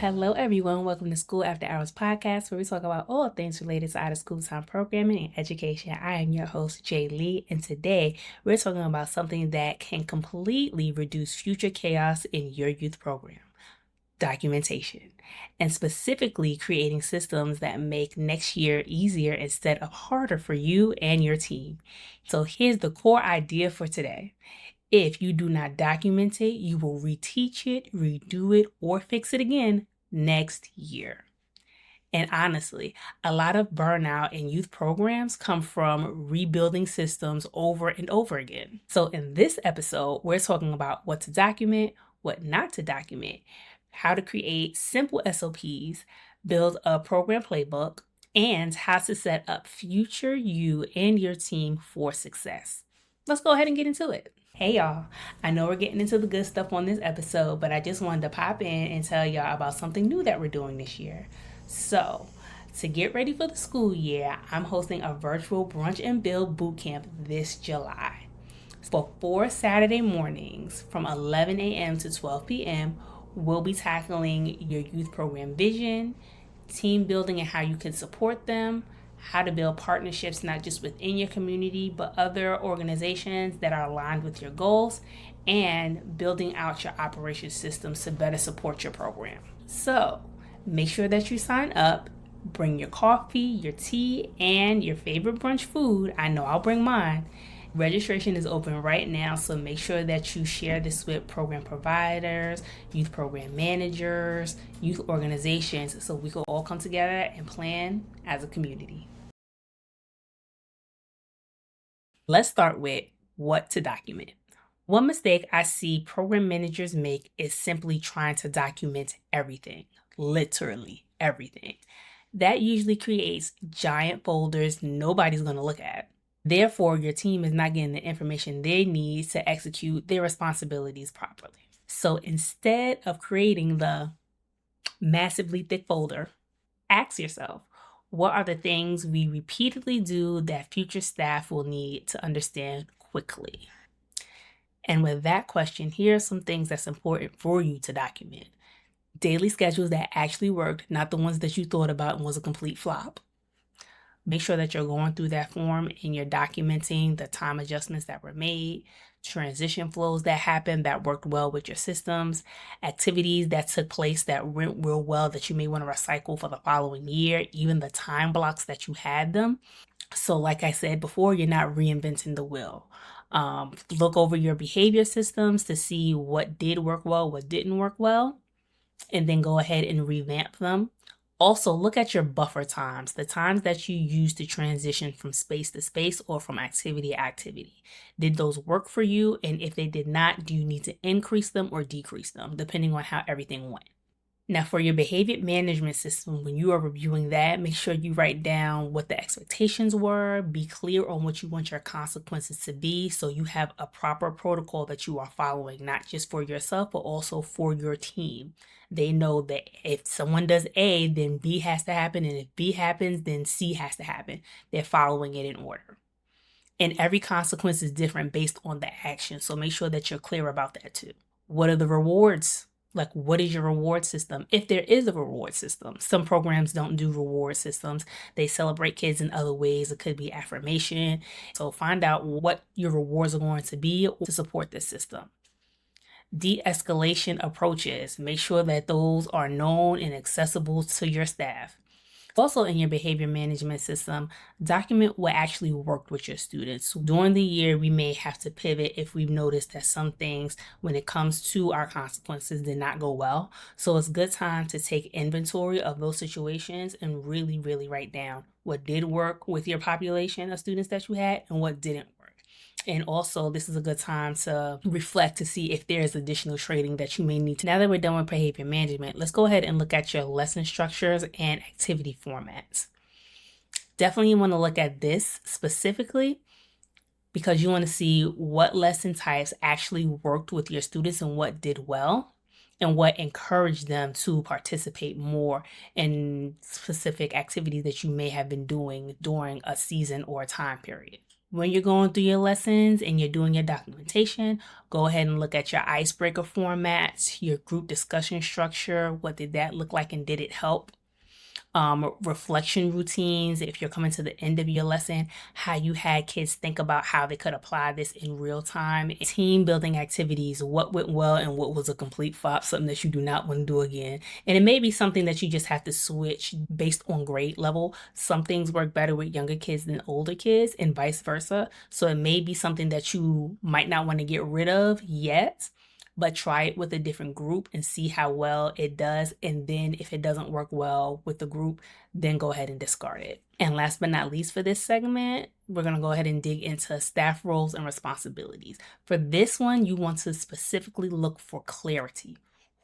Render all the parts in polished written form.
Hello, everyone. Welcome to School After Hours podcast, where we talk about all things related to out-of-school time programming and education. I am your host, Jay Lee, and today we're talking about something that can completely reduce future chaos in your youth program: documentation, and specifically creating systems that make next year easier instead of harder for you and your team. So here's the core idea for today. If you do not document it, you will reteach it, redo it, or fix it again next year. And honestly, a lot of burnout in youth programs come from rebuilding systems over and over again. So in this episode, we're talking about what to document, what not to document, how to create simple SOPs, build a program playbook, and how to set up future you and your team for success. Let's go ahead and get into it. Hey y'all, I know we're getting into the good stuff on this episode, but I just wanted to pop in and tell y'all about something new that we're doing this year. So, to get ready for the school year, I'm hosting a virtual brunch and build bootcamp this July. For 4 Saturday mornings from 11 a.m. to 12 p.m., we'll be tackling your youth program vision, team building and how you can support them, how to build partnerships not just within your community, but other organizations that are aligned with your goals, and building out your operation systems to better support your program. So make sure that you sign up, bring your coffee, your tea, and your favorite brunch food. I know I'll bring mine. Registration is open right now, so make sure that you share this with program providers, youth program managers, youth organizations, so we can all come together and plan as a community. Let's start with what to document. One mistake I see program managers make is simply trying to document everything, literally everything. That usually creates giant folders nobody's going to look at. Therefore, your team is not getting the information they need to execute their responsibilities properly. So instead of creating the massively thick folder, ask yourself, what are the things we repeatedly do that future staff will need to understand quickly? And with that question, here are some things that's important for you to document. Daily schedules that actually worked, not the ones that you thought about and was a complete flop. Make sure that you're going through that form and you're documenting the time adjustments that were made, transition flows that happened that worked well with your systems, activities that took place that went real well that you may want to recycle for the following year, even the time blocks that you had them. So like I said before, you're not reinventing the wheel. Look over your behavior systems to see what did work well, what didn't work well, and then go ahead and revamp them. Also, look at your buffer times, the times that you use to transition from space to space or from activity to activity. Did those work for you? And if they did not, do you need to increase them or decrease them, depending on how everything went? Now, for your behavior management system, when you are reviewing that, make sure you write down what the expectations were, be clear on what you want your consequences to be, so you have a proper protocol that you are following, not just for yourself, but also for your team. They know that if someone does A, then B has to happen, and if B happens, then C has to happen. They're following it in order. And every consequence is different based on the action, so make sure that you're clear about that too. What are the rewards? Like, what is your reward system? If there is a reward system. Some programs don't do reward systems. They celebrate kids in other ways. It could be affirmation. So find out what your rewards are going to be to support this system. De-escalation approaches. Make sure that those are known and accessible to your staff. Also, in your behavior management system, document what actually worked with your students. During the year, we may have to pivot if we've noticed that some things, when it comes to our consequences, did not go well. So it's a good time to take inventory of those situations and really, really write down what did work with your population of students that you had and what didn't work. And also, this is a good time to reflect to see if there is additional training that you may need to. Now that we're done with behavior management, let's go ahead and look at your lesson structures and activity formats. Definitely want to look at this specifically because you want to see what lesson types actually worked with your students and what did well, and what encouraged them to participate more in specific activities that you may have been doing during a season or a time period. When you're going through your lessons and you're doing your documentation, go ahead and look at your icebreaker formats, your group discussion structure. What did that look like and did it help? Reflection routines, if you're coming to the end of your lesson, how you had kids think about how they could apply this in real time. Team building activities, what went well and what was a complete flop, something that you do not want to do again. And it may be something that you just have to switch based on grade level. Some things work better with younger kids than older kids and vice versa. So it may be something that you might not want to get rid of yet, but try it with a different group and see how well it does. And then if it doesn't work well with the group, then go ahead and discard it. And last but not least for this segment, we're going to go ahead and dig into staff roles and responsibilities. For this one, you want to specifically look for clarity.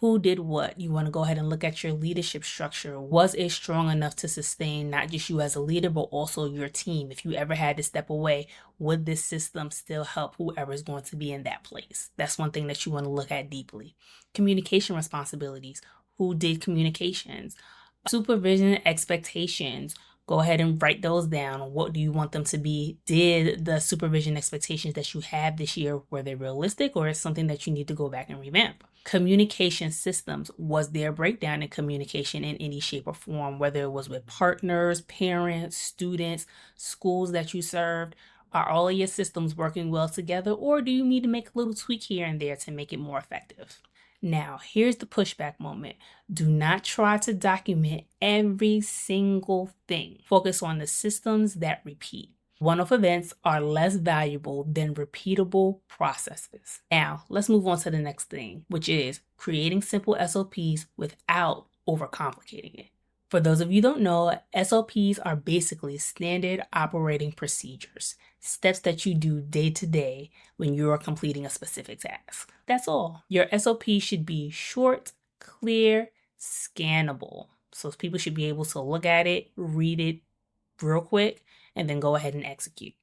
Who did what? You want to go ahead and look at your leadership structure. Was it strong enough to sustain not just you as a leader, but also your team? If you ever had to step away, would this system still help whoever is going to be in that place? That's one thing that you want to look at deeply. Communication responsibilities. Who did communications? Supervision expectations. Go ahead and write those down. What do you want them to be? Did the supervision expectations that you have this year, were they realistic, or is something that you need to go back and revamp? Communication systems. Was there a breakdown in communication in any shape or form, whether it was with partners, parents, students, schools that you served? Are all of your systems working well together, or do you need to make a little tweak here and there to make it more effective? Now, here's the pushback moment. Do not try to document every single thing. Focus on the systems that repeat. One-off events are less valuable than repeatable processes. Now, let's move on to the next thing, which is creating simple SOPs without overcomplicating it. For those of you who don't know, SOPs are basically standard operating procedures, steps that you do day to day when you are completing a specific task. That's all. Your SOP should be short, clear, scannable. So people should be able to look at it, read it real quick, and then go ahead and execute.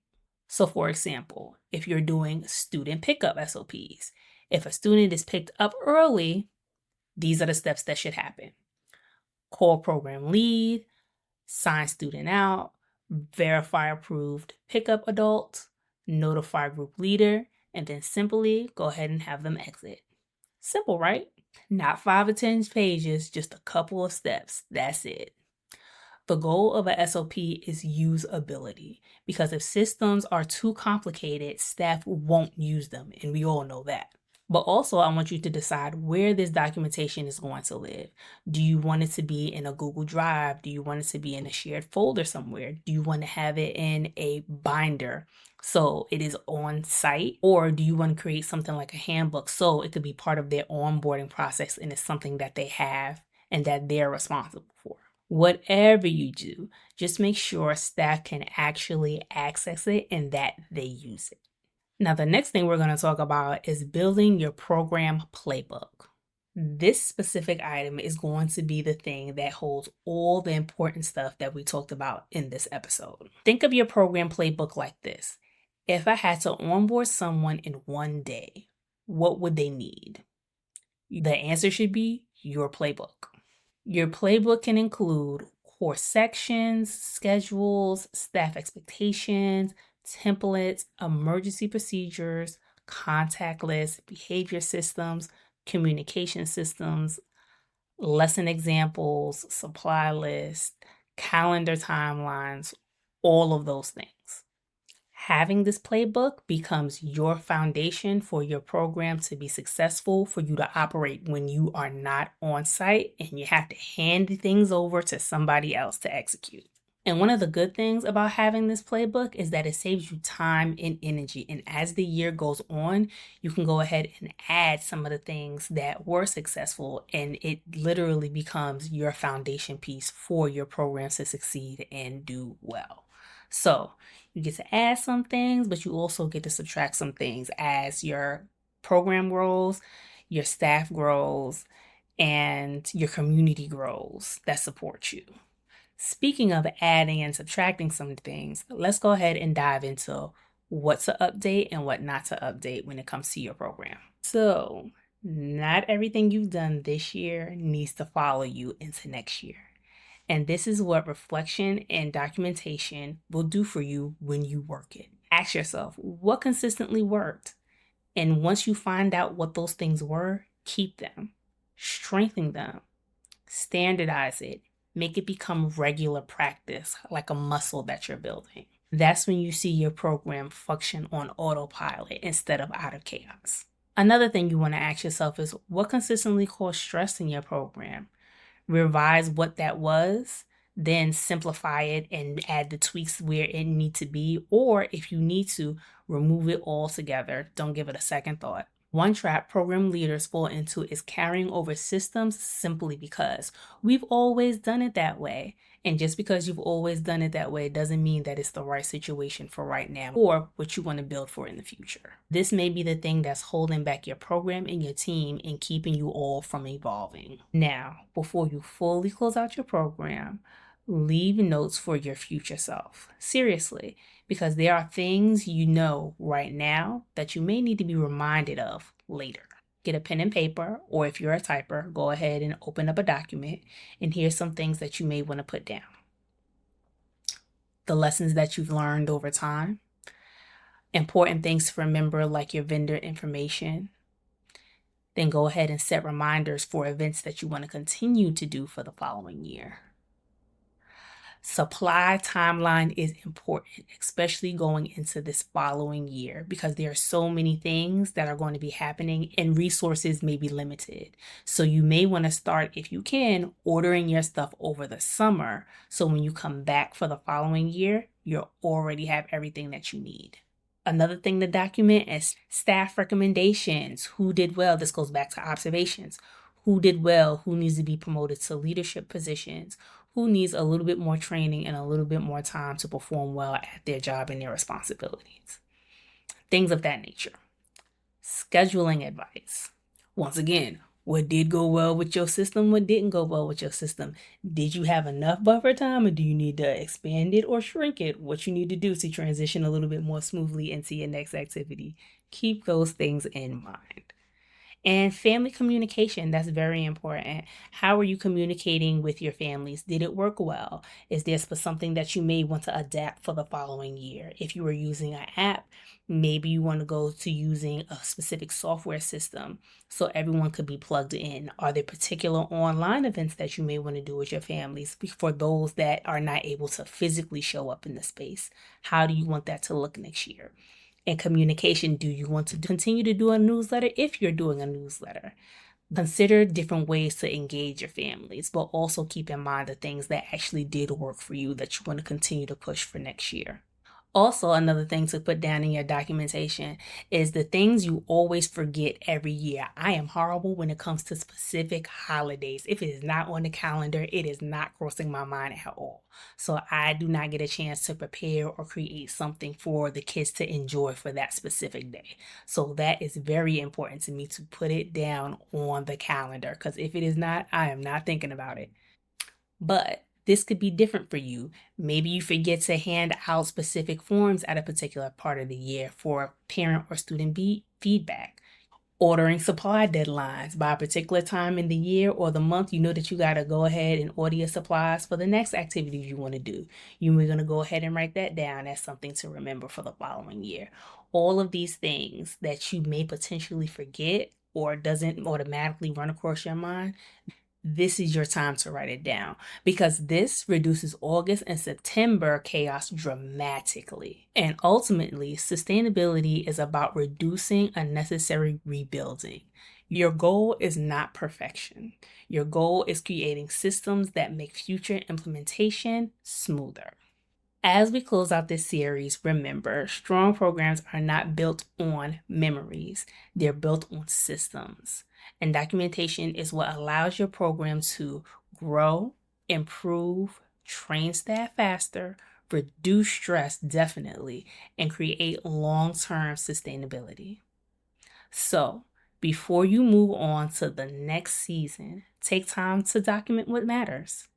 So for example, if you're doing student pickup SOPs, if a student is picked up early, these are the steps that should happen. Call program lead, sign student out, verify approved pickup adult, notify group leader, and then simply go ahead and have them exit. Simple, right? Not 5 or 10 pages, just a couple of steps. That's it. The goal of a SOP is usability, because if systems are too complicated, staff won't use them, and we all know that. But also, I want you to decide where this documentation is going to live. Do you want it to be in a Google Drive? Do you want it to be in a shared folder somewhere? Do you want to have it in a binder so it is on site? Or do you want to create something like a handbook so it could be part of their onboarding process and it's something that they have and that they're responsible for? Whatever you do, just make sure staff can actually access it and that they use it. Now, the next thing we're going to talk about is building your program playbook. This specific item is going to be the thing that holds all the important stuff that we talked about in this episode. Think of your program playbook like this. If I had to onboard someone in one day, what would they need? The answer should be your playbook. Your playbook can include core sections, schedules, staff expectations, templates, emergency procedures, contact lists, behavior systems, communication systems, lesson examples, supply lists, calendar timelines, all of those things. Having this playbook becomes your foundation for your program to be successful, for you to operate when you are not on site and you have to hand things over to somebody else to execute. And one of the good things about having this playbook is that it saves you time and energy. And as the year goes on, you can go ahead and add some of the things that were successful, and it literally becomes your foundation piece for your program to succeed and do well. So you get to add some things, but you also get to subtract some things as your program grows, your staff grows, and your community grows that support you. Speaking of adding and subtracting some things, let's go ahead and dive into what to update and what not to update when it comes to your program. So, not everything you've done this year needs to follow you into next year. And this is what reflection and documentation will do for you when you work it. Ask yourself, what consistently worked? And once you find out what those things were, keep them, strengthen them, standardize it, make it become regular practice, like a muscle that you're building. That's when you see your program function on autopilot instead of out of chaos. Another thing you want to ask yourself is, what consistently caused stress in your program? Revise what that was, then simplify it and add the tweaks where it needs to be, or if you need to, remove it altogether. Don't give it a second thought. One trap program leaders fall into is carrying over systems simply because we've always done it that way. And just because you've always done it that way doesn't mean that it's the right situation for right now or what you want to build for in the future. This may be the thing that's holding back your program and your team and keeping you all from evolving. Now, before you fully close out your program, leave notes for your future self. Seriously, because there are things you know right now that you may need to be reminded of later. Get a pen and paper, or if you're a typer, go ahead and open up a document, and here's some things that you may want to put down. The lessons that you've learned over time, important things to remember like your vendor information. Then go ahead and set reminders for events that you want to continue to do for the following year. Supply timeline is important, especially going into this following year, because there are so many things that are going to be happening and resources may be limited. So you may want to start, if you can, ordering your stuff over the summer. So when you come back for the following year, you'll already have everything that you need. Another thing to document is staff recommendations. Who did well? This goes back to observations. Who did well? Who needs to be promoted to leadership positions? Who needs a little bit more training and a little bit more time to perform well at their job and their responsibilities? Things of that nature. Scheduling advice. Once again, what did go well with your system? What didn't go well with your system? Did you have enough buffer time, or do you need to expand it or shrink it? What you need to do to transition a little bit more smoothly into your next activity. Keep those things in mind. And family communication, that's very important. How are you communicating with your families? Did it work well? Is there something that you may want to adapt for the following year? If you were using an app, maybe you want to go to using a specific software system so everyone could be plugged in. Are there particular online events that you may want to do with your families for those that are not able to physically show up in the space? How do you want that to look next year? And communication, do you want to continue to do a newsletter if you're doing a newsletter? Consider different ways to engage your families, but also keep in mind the things that actually did work for you that you want to continue to push for next year. Also, another thing to put down in your documentation is the things you always forget every year. I am horrible when it comes to specific holidays. If it is not on the calendar, it is not crossing my mind at all. So I do not get a chance to prepare or create something for the kids to enjoy for that specific day. So that is very important to me to put it down on the calendar, because if it is not, I am not thinking about it. But this could be different for you. Maybe you forget to hand out specific forms at a particular part of the year for parent or student feedback. Ordering supply deadlines by a particular time in the year or the month, you know that you got to go ahead and order your supplies for the next activities you want to do. You're going to go ahead and write that down as something to remember for the following year. All of these things that you may potentially forget or doesn't automatically run across your mind, this is your time to write it down, because this reduces August and September chaos dramatically. And ultimately, sustainability is about reducing unnecessary rebuilding. Your goal is not perfection. Your goal is creating systems that make future implementation smoother. As we close out this series, remember, strong programs are not built on memories. They're built on systems. And documentation is what allows your program to grow, improve, train staff faster, reduce stress definitely, and create long-term sustainability. So, before you move on to the next season, take time to document what matters.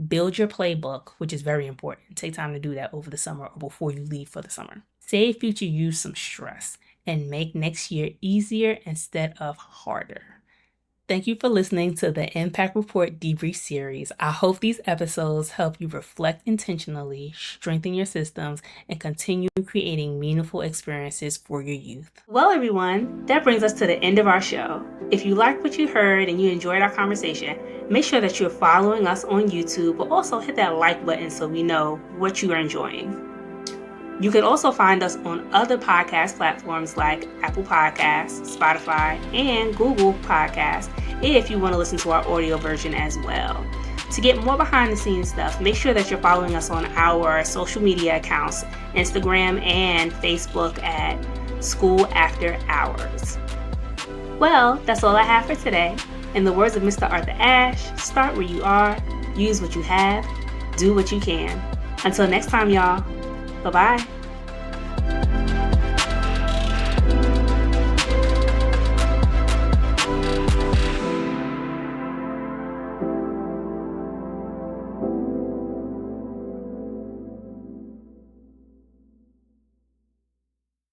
Build your playbook, which is very important. Take time to do that over the summer or before you leave for the summer. Save future you some stress and make next year easier instead of harder. Thank you for listening to the Impact Report Debrief series. I hope these episodes help you reflect intentionally, strengthen your systems, and continue creating meaningful experiences for your youth. Well, everyone, that brings us to the end of our show. If you liked what you heard and you enjoyed our conversation, make sure that you're following us on YouTube, but also hit that like button so we know what you are enjoying. You can also find us on other podcast platforms like Apple Podcasts, Spotify, and Google Podcasts if you want to listen to our audio version as well. To get more behind the scenes stuff, make sure that you're following us on our social media accounts, Instagram and Facebook at School After Hours. Well, that's all I have for today. In the words of Mr. Arthur Ashe, start where you are, use what you have, do what you can. Until next time, y'all. Bye-bye.